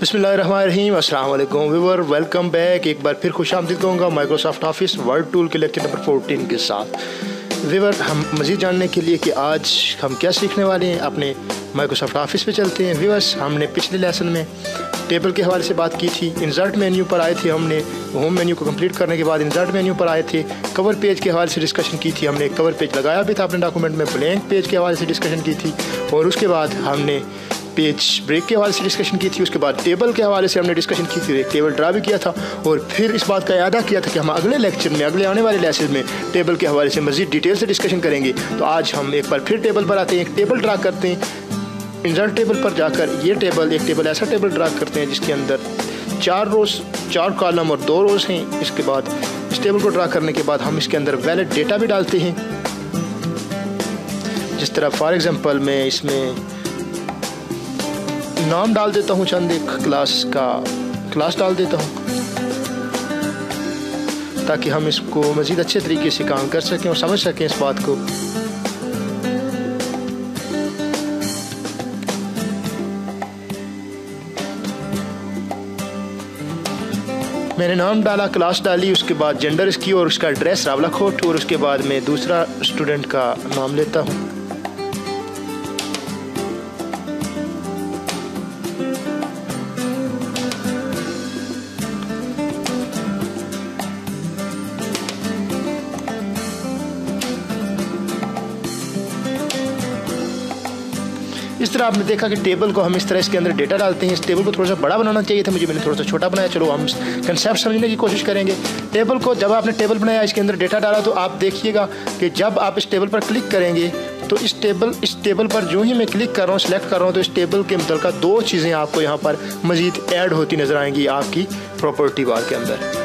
बिस्मिल्लाहिर्रहमानिर्रहीम, अस्सलाम वालेकुम व्यूअर, वेलकम बैक। एक बार फिर खुश आमदीद कहूँगा माइक्रोसॉफ्ट ऑफिस वर्ड टूल के लेक्चर नंबर 14 के साथ। व्यूअर, हम मज़ीद जानने के लिए कि आज हम क्या सीखने वाले हैं अपने माइक्रोसॉफ्ट ऑफिस पे चलते हैं। व्यूअर्स, हमने पिछले लेसन में टेबल के हवाले से बात की थी। इंसर्ट मेन्यू पर आए थे, हमने होम मेन्यू को कंप्लीट करने के बाद इंसर्ट मेन्यू पर आए थे। कवर पेज के हवाले से डिस्कशन की थी, हमने कवर पेज लगाया भी था अपने डॉक्यूमेंट में। ब्लैंक पेज के हवाले से डिस्कशन की थी और उसके बाद हमने पेज ब्रेक के हवाले से डिस्कशन की थी। उसके बाद टेबल के हवाले से हमने डिस्कशन की थी, एक टेबल ड्रा भी किया था और फिर इस बात का यादा किया था कि हम अगले लेक्चर में, अगले आने वाले लेसन में टेबल के हवाले से मज़ीद डिटेल से डिस्कशन करेंगे। तो आज हम एक बार फिर टेबल पर आते हैं, एक टेबल ड्रा करते हैं। इंसर्ट टेबल पर जाकर ये टेबल, एक टेबल ऐसा टेबल ड्रा करते हैं जिसके अंदर 4 रोज़, 4 कॉलम और 2 रोज़ हैं। इसके बाद इस टेबल को ड्रा करने के बाद हम इसके अंदर वैलिड डेटा भी डालते हैं। जिस तरह फॉर एग्जांपल मैं इसमें नाम डाल देता हूँ, चंद एक क्लास डाल देता हूँ ताकि हम इसको मज़ीद अच्छे तरीके से काम कर सकें और समझ सकें इस बात को। मैंने नाम डाला, क्लास डाली, उसके बाद जेंडर इसकी और उसका एड्रेस रावलाकोट, और उसके बाद मैं दूसरा स्टूडेंट का नाम लेता हूँ। इस तरह आपने देखा कि टेबल को हम इस तरह इसके अंदर डेटा डालते हैं। इस टेबल को थोड़ा सा बड़ा बनाना चाहिए था मुझे, मैंने थोड़ा सा छोटा बनाया। चलो हम कंसेप्ट समझने की कोशिश करेंगे। टेबल को जब आपने टेबल बनाया, इसके अंदर डेटा डाला, तो आप देखिएगा कि जब आप इस टेबल पर क्लिक करेंगे तो इस टेबल पर जो ही मैं क्लिक कर रहा हूँ, सेलेक्ट कर रहा हूँ, तो इस टेबल के मुतल्लिक़ 2 चीज़ें आपको यहाँ पर मज़ीद ऐड होती नज़र आएंगी आपकी प्रॉपर्टी बार के अंदर,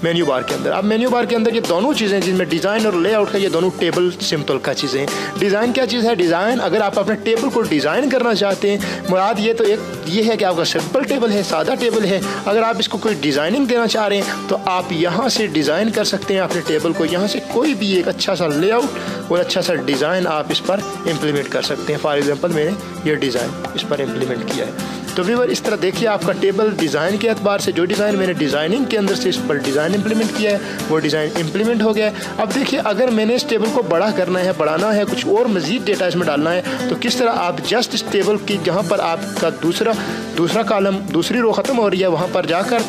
मेन्यू बार के अंदर। अब मेन्यू बार के अंदर ये दोनों चीज़ें जिनमें डिज़ाइन और लेआउट का, ये दोनों टेबल से मुतल्लिक़ चीज़ें हैं। डिज़ाइन क्या चीज़ है? डिज़ाइन, अगर आप अपने टेबल को डिज़ाइन करना चाहते हैं, मुराद ये तो ये है कि आपका सिंपल टेबल है, सादा टेबल है। अगर आप इसको कोई डिज़ाइनिंग देना चाह रहे हैं तो आप यहाँ से डिज़ाइन कर सकते हैं अपने टेबल को। यहाँ से कोई भी एक अच्छा सा लेआउट और अच्छा सा डिज़ाइन आप इस पर इम्प्लीमेंट कर सकते हैं। फॉर एग्जाम्पल मैंने ये डिज़ाइन इस पर इम्प्लीमेंट किया है। तो व्यूअर, इस तरह देखिए आपका टेबल डिज़ाइन के एतबार से, जो डिज़ाइन मैंने डिज़ाइनिंग के अंदर से इस पर डिज़ाइन इम्प्लीमेंट किया है वो डिज़ाइन इम्प्लीमेंट हो गया है। अब देखिए, अगर मैंने इस टेबल को बड़ा करना है, बढ़ाना है, कुछ और मज़ीद डेटा इसमें डालना है, तो किस तरह आप जस्ट इस टेबल की जहाँ पर आपका दूसरा कॉलम, दूसरी रो ख़त्म हो रही है, वहाँ पर जाकर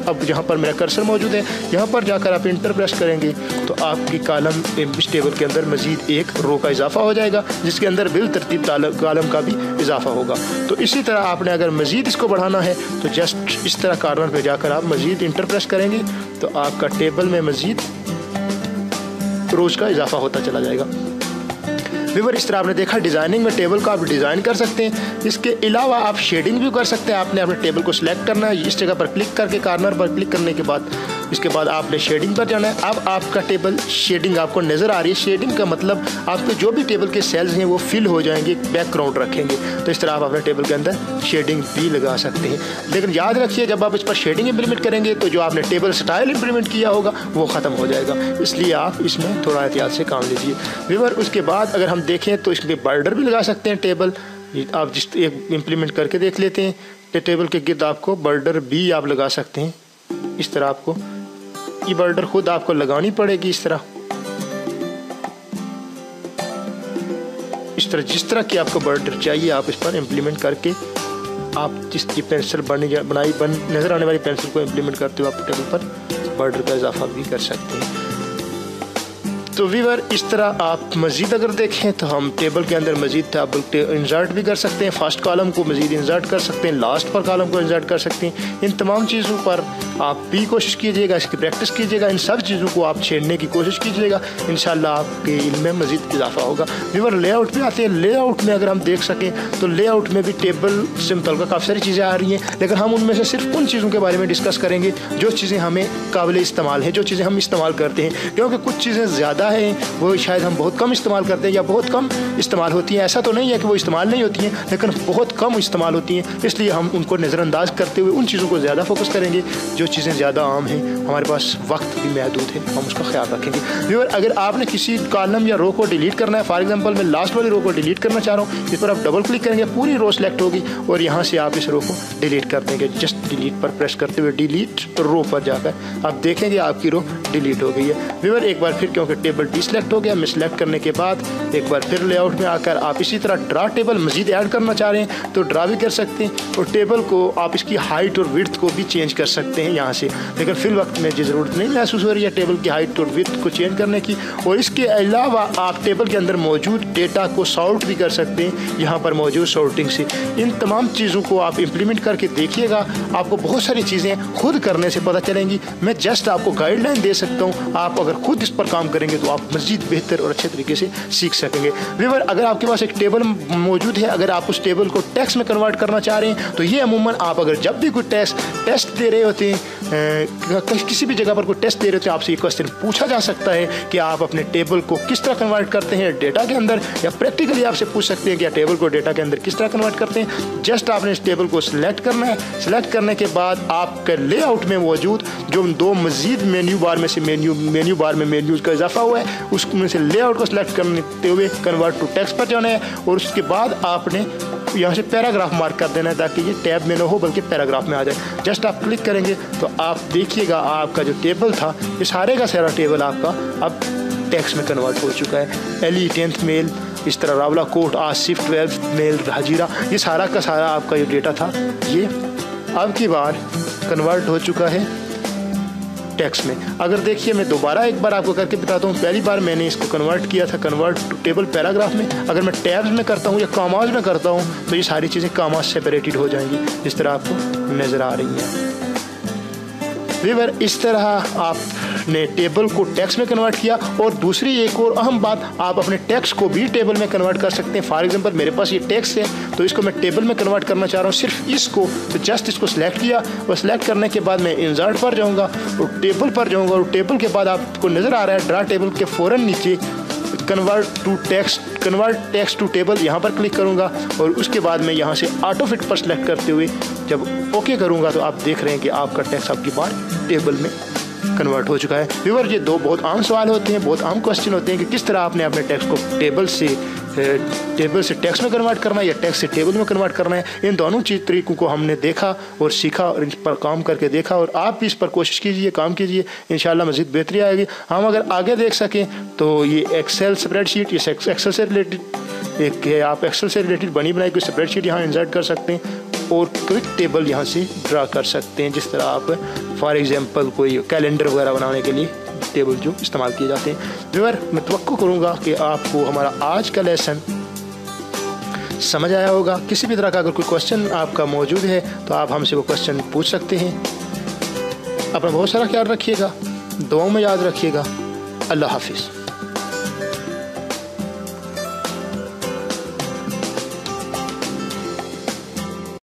अब जहाँ पर मेरा कर्सर मौजूद है, यहाँ पर जाकर आप इंटर प्रेस करेंगे तो आपकी कॉलम, इस टेबल के अंदर मज़ीद एक रो का इजाफा हो जाएगा, जिसके अंदर बिल तरतीब कॉलम का भी इजाफा होगा। तो इसी तरह आपने अगर मज़ीद इसको बढ़ाना है तो जस्ट इस तरह कॉर्नर पे जाकर आप मज़ीद इंटर प्रेस करेंगे तो आपका टेबल में मज़ीद रोज़ का इजाफा होता चला जाएगा। व्यूअर, इस तरह आपने देखा डिज़ाइनिंग में टेबल को आप डिज़ाइन कर सकते हैं। इसके अलावा आप शेडिंग भी कर सकते हैं। आपने अपने टेबल को सिलेक्ट करना है, इस जगह पर क्लिक करके कॉर्नर पर क्लिक करने के बाद इसके बाद आपने शेडिंग पर जाना है। अब आपका टेबल शेडिंग आपको नज़र आ रही है। शेडिंग का मतलब आपके जो भी टेबल के सेल्स हैं वो फिल हो जाएंगे, बैकग्राउंड रखेंगे। तो इस तरह आप अपने टेबल के अंदर शेडिंग भी लगा सकते हैं। लेकिन याद रखिए, जब आप इस पर शेडिंग इम्प्लीमेंट करेंगे तो जो आपने टेबल स्टाइल इम्प्लीमेंट किया होगा वो ख़त्म हो जाएगा, इसलिए आप इसमें थोड़ा एहतियात से काम लीजिए। व्यूअर, उसके बाद अगर हम देखें तो इसमें बॉर्डर भी लगा सकते हैं। टेबल आप जिस एक इम्प्लीमेंट करके देख लेते हैं तो टेबल के गिर्द आपको बॉर्डर भी आप लगा सकते हैं। इस तरह आपको ये बॉर्डर खुद आपको लगानी पड़ेगी। इस तरह जिस तरह की आपको बॉर्डर चाहिए आप इस पर इम्प्लीमेंट करके, आप जिस पेंसिल नज़र आने वाली पेंसिल को इम्प्लीमेंट करते हो आप टेबल पर बॉर्डर का इजाफा भी कर सकते हैं। तो व्यूअर, इस तरह आप मज़ीद अगर देखें तो हम टेबल के अंदर मज़ीद इंसर्ट भी कर सकते हैं। फर्स्ट कॉलम को मज़ीद इंसर्ट कर सकते हैं, लास्ट पर कॉलम को इंसर्ट कर सकते हैं। इन तमाम चीज़ों पर आप भी कोशिश कीजिएगा, इसकी प्रैक्टिस कीजिएगा, इन सब चीज़ों को आप छेड़ने की कोशिश कीजिएगा। इंशाल्लाह आपके इल्म में मज़ीद इजाफा होगा। व्यूअर, लेआउट पे आते हैं। लेआउट में अगर हम देख सकें तो लेआउट में भी टेबल से मुतल्लिक़ काफ़ी सारी चीज़ें आ रही हैं, लेकिन हम उनमें से सिर्फ उन चीज़ों के बारे में डिस्कस करेंगे जो चीज़ें हमें काबिल इस्तेमाल हैं, जो चीज़ें हम इस्तेमाल करते हैं, क्योंकि कुछ चीज़ें ज़्यादा ज़्यादा है वो शायद हम बहुत कम इस्तेमाल करते हैं या बहुत कम इस्तेमाल होती हैं। ऐसा तो नहीं है कि वो इस्तेमाल नहीं होती हैं, लेकिन बहुत कम इस्तेमाल होती हैं, इसलिए हम उनको नज़रअंदाज करते हुए उन चीज़ों को ज़्यादा फोकस करेंगे जो चीज़ें ज़्यादा आम हैं। हमारे पास वक्त भी महदूद है, हम उसका ख्याल रखेंगे। व्यूअर, अगर आपने किसी कॉलम या रो को डिलीट करना है, फॉर एग्जांपल मैं लास्ट वाली रो को डिलीट करना चाह रहा हूँ, इस पर आप डबल क्लिक करेंगे, पूरी रो सेलेक्ट होगी और यहाँ से आप इस रो को डिलीट कर देंगे। जस्ट डिलीट पर प्रेस करते हुए डिलीट रो पर जाकर आप देखेंगे आपकी रो डिलीट हो गई है। व्यूअर, एक बार फिर क्योंकि टेबल डिसलेक्ट हो गया, मैं सिलेक्ट करने के बाद एक बार फिर लेआउट में आकर आप इसी तरह ड्रा टेबल मजीद ऐड करना चाह रहे हैं तो ड्रा भी कर सकते हैं और टेबल को आप इसकी हाइट और विड्थ को भी चेंज कर सकते हैं यहाँ से। लेकिन फिल वक्त में ज़रूरत नहीं महसूस हो रही है टेबल की हाइट और विड्थ को चेंज करने की। और इसके अलावा आप टेबल के अंदर मौजूद डेटा को सॉर्ट भी कर सकते हैं यहाँ पर मौजूद सॉर्टिंग से। इन तमाम चीज़ों को आप इम्प्लीमेंट करके देखिएगा, आपको बहुत सारी चीज़ें खुद करने से पता चलेंगी। मैं जस्ट आपको गाइडलाइन दे सकता हूँ, आप अगर खुद इस पर काम करेंगे तो आप मज़ीद बेहतर और अच्छे तरीके से सीख सकेंगे। व्यूअर, अगर आपके पास एक टेबल मौजूद है, अगर आप उस टेबल को टेक्स्ट में कन्वर्ट करना चाह रहे हैं तो ये अमूमन आप अगर जब भी कोई टेस्ट दे रहे होते हैं, किसी भी जगह पर कोई टेस्ट दे रहे होते हैं, आपसे ये क्वेश्चन पूछा जा सकता है कि आप अपने टेबल को किस तरह कन्वर्ट करते हैं डेटा के अंदर, या प्रैक्टिकली आपसे पूछ सकते हैं कि टेबल को डेटा के अंदर किस तरह कन्वर्ट करते हैं। जस्ट आपने इस टेबल को सिलेक्ट करना है। सिलेक्ट करने के बाद आपके लेआउट में मौजूद जो दो मजीद मेन्यू बार में से मेन्यू बार में मेन्यूज का इजाफा हुआ है, उसमें से लेआउट को सिलेक्ट करते हुए कन्वर्ट टू टेक्स्ट पर जाना है और उसके बाद आपने यहाँ से पैराग्राफ मार्क कर देना है ताकि ये टैब में ना हो बल्कि पैराग्राफ में आ जाए। जस्ट आप क्लिक करेंगे तो आप देखिएगा आपका जो टेबल था, ये सारे का सारा टेबल आपका अब टेक्स्ट में कन्वर्ट हो चुका है। एली 10th मेल, इस तरह रावला कोट, आसिफ 12th मेल, हजीरा, ये सारा का सारा आपका जो डेटा था ये अब की बार कन्वर्ट हो चुका है टेक्स्ट में। अगर देखिए मैं दोबारा एक बार आपको करके बताता हूँ। पहली बार मैंने इसको कन्वर्ट किया था कन्वर्ट टू टेबल पैराग्राफ में। अगर मैं टैब्स में करता हूँ या कॉमास में करता हूँ तो ये सारी चीज़ें कॉमास सेपरेटेड हो जाएंगी, इस तरह आपको नज़र आ रही हैं। व्यूअर, इस तरह आपने टेबल को टेक्स्ट में कन्वर्ट किया। और दूसरी एक और अहम बात, आप अपने टेक्स्ट को भी टेबल में कन्वर्ट कर सकते हैं। फॉर एग्जांपल मेरे पास ये टेक्स्ट है तो इसको मैं टेबल में कन्वर्ट करना चाह रहा हूँ, सिर्फ इसको, तो जस्ट इसको सिलेक्ट किया और सिलेक्ट करने के बाद मैं इंसर्ट पर जाऊँगा और टेबल पर जाऊँगा और टेबल के बाद आपको नज़र आ रहा है ड्रा टेबल के फ़ौरन नीचे कन्वर्ट टेक्स्ट टू टेबल, यहाँ पर क्लिक करूँगा और उसके बाद मैं यहाँ से ऑटो फिट पर सिलेक्ट करते हुए जब ओके करूँगा तो आप देख रहे हैं कि आपका टेक्स्ट आपकी बार टेबल में कन्वर्ट हो चुका है। व्यूअर, ये दो बहुत आम सवाल होते हैं, बहुत आम क्वेश्चन होते हैं कि किस तरह आपने अपने टेक्स्ट को टेबल से टेक्स्ट में कन्वर्ट करना है या टेक्स्ट से टेबल में कन्वर्ट करना है। इन दोनों तरीकों को हमने देखा और सीखा और इन पर काम करके देखा और आप भी इस पर कोशिश कीजिए, काम कीजिए, इंशाल्लाह मज़ीद बेहतरी आएगी। हम अगर आगे देख सकें तो ये एक्सेल स्प्रेडशीट, ये एक्सेल से रिलेटेड एक है, आप एक्सेल से रिलेटेड बनी बनाई कोई स्प्रेडशीट यहाँ इंसर्ट कर सकते हैं और क्विक टेबल यहाँ से ड्रा कर सकते हैं, जिस तरह आप फॉर एग्जांपल कोई कैलेंडर वगैरह बनाने के लिए टेबल जो इस्तेमाल किए जाते हैं। व्यूअर, मैं तवक्को करूँगा कि आपको हमारा आज का लेसन समझ आया होगा। किसी भी तरह का अगर कोई क्वेश्चन आपका मौजूद है तो आप हमसे वो क्वेश्चन पूछ सकते हैं। अपना बहुत सारा ख्याल रखिएगा, दुआओं में याद रखिएगा। अल्लाह हाफिज़।